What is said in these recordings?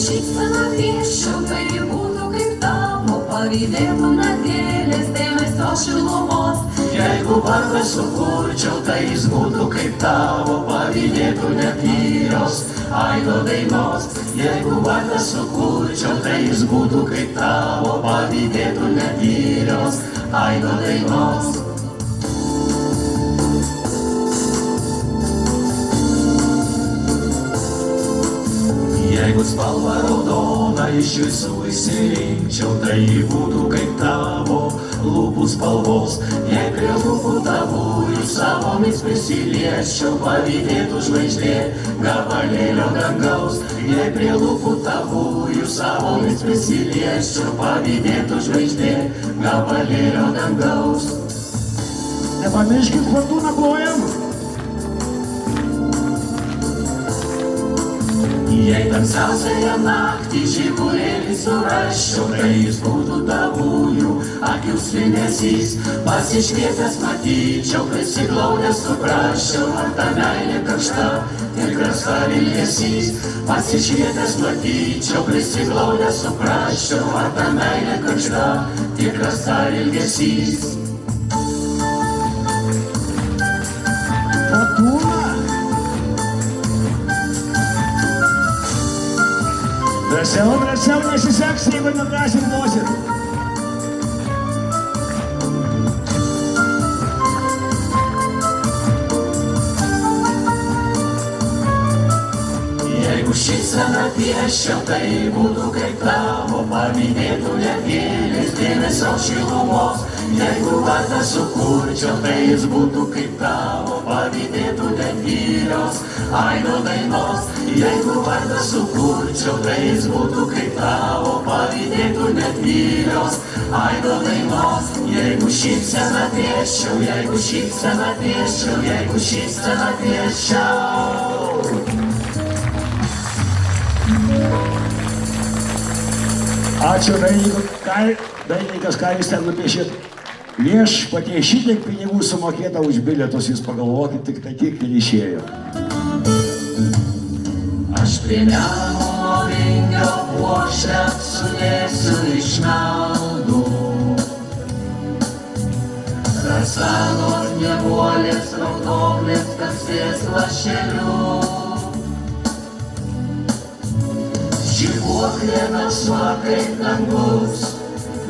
šypseną pieščiau, tai būtų kaip tavo, pavydėtų nadėlės, dėmesio šilumos. Jeigu vardą sukurčiau, tai jis būtų kaip tavo, pavydėtų netyrios aido dainos. Jeigu vardą sukurčiau, tai jis būtų kaip tavo, pavydėtų netyrios aido dainos. Jeigu spalva raudona iš visų išsirinkčiau, tai ji būtų kaip tavo lūpų spalvos. Jei prie lūpų tavųjų savomis prisiliesčiau, pavydėtų žvaigždė gabalėlio dangaus. Jei prie lūpų tavųjų savomis prisiliesčiau, pavydėtų žvaigždė gabalėlio dangaus. Nepamirškit fortūną kojam. Jei tamsiausiąją naktį žiburėlį surasčiau, tai jis būtų tavųjų akių svingesys. Pasišvietęs matyčiau, prisiglaudęs suprasčiau, ar ta meilė karšta, tikras ar ilgesys. Pasišvietęs matyčiau, prisiglaudęs suprasčiau, ar ta meilė karšta, tikras ar ilgesys. Fortūna. Drąsiau, nesiseks, jeigu nedrąsiai plosit. Jeigu šypseną pieščiau, tai būtų kaip tavo, pavydėtų negėlės, dėmesio šilumos. Jeigu vardą sukurčiau, tai jis būtų kaip tavo, pavydėtų netyrios aido dainos. Jeigu vardą sukurčiau, tai jis būtų kaip tavo, pavydėtų netyrios aido dainos. Jeigu šypseną pieščiau, jeigu šypseną pieščiau, jeigu šypseną pieščiau. Ačiū, dailininkas, ką jūs ten nupiešėt. Viešpatie, šitiek pinigų sumokėta už bilietus, jūs pagalvokit, tik tai kiek ir išėjo. Aš prie Nemuno vingio puošę sudėsiu iš meldų. Rasanos nebuolės raudoklės kasės lašelių. Žibuoklė melsva kaip dangus,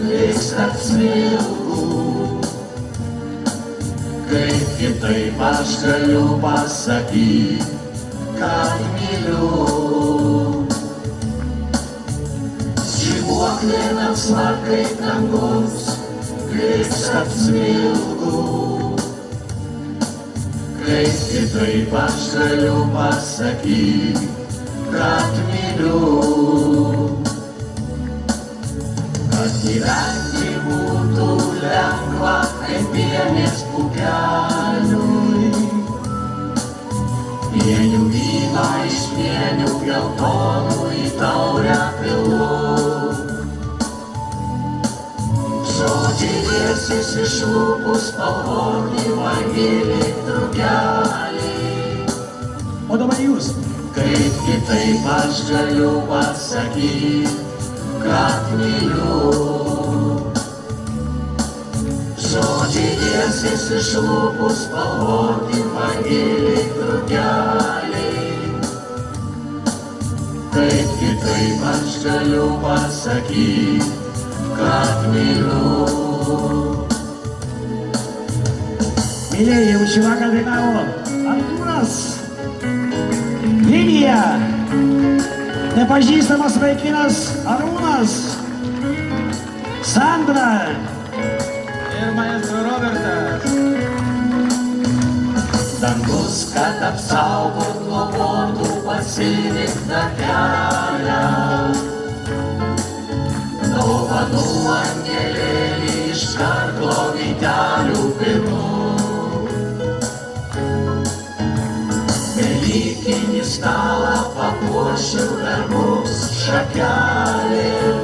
liks tarp smilgų. Kaip kitaip aš galiu pasakyti, kad myliu. Žibuoklė melsva kaip dangus, liks tarp smilgų. Kaip kitaip aš galiu pasakyti, kad myliu. Kad gyventi būtų lengva kaip pienės pūkeliui. Pienių vyno iš pienių geltonų į taurę pilu. Žodžiai liesis iš lūpų spalvoti vanilį drugelį. O dabar jūs. Kaip kitaip aš galiu pasakyti, kad myliu. Žodžiai liesis iš lūpų spalvoti vanilį drugelį. Kaip kitaip aš galiu pasakyti, kad myliu. Mylėjai, šį vakar dainavo Artūras, Lilija, nepažįstamas vaikinas Arūnas, Sandra ir maestro Robertas. Dangus, kad apsaugot nuo bodų pasirinktą kelią. Dovanų angelėlį iš karklo vytelių pinu. Velykinį stalą papuošiu verbos šakelėm.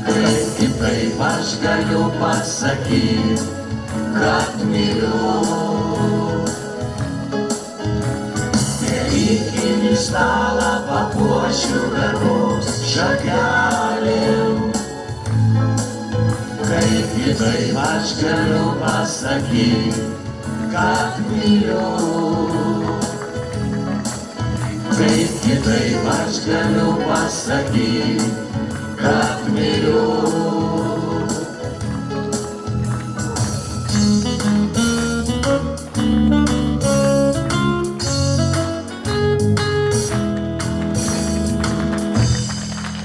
Kaip kitaip aš galiu pasakyti, kad myliu. Velykinį stalą papuošiu verbos šakelėm. Kaip kitaip aš galiu pasakyti, kad myliu. Kaip kitaip aš galiu pasakyti, kad myliu.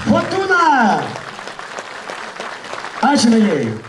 Fortuna! Ačiū, mėgėjai.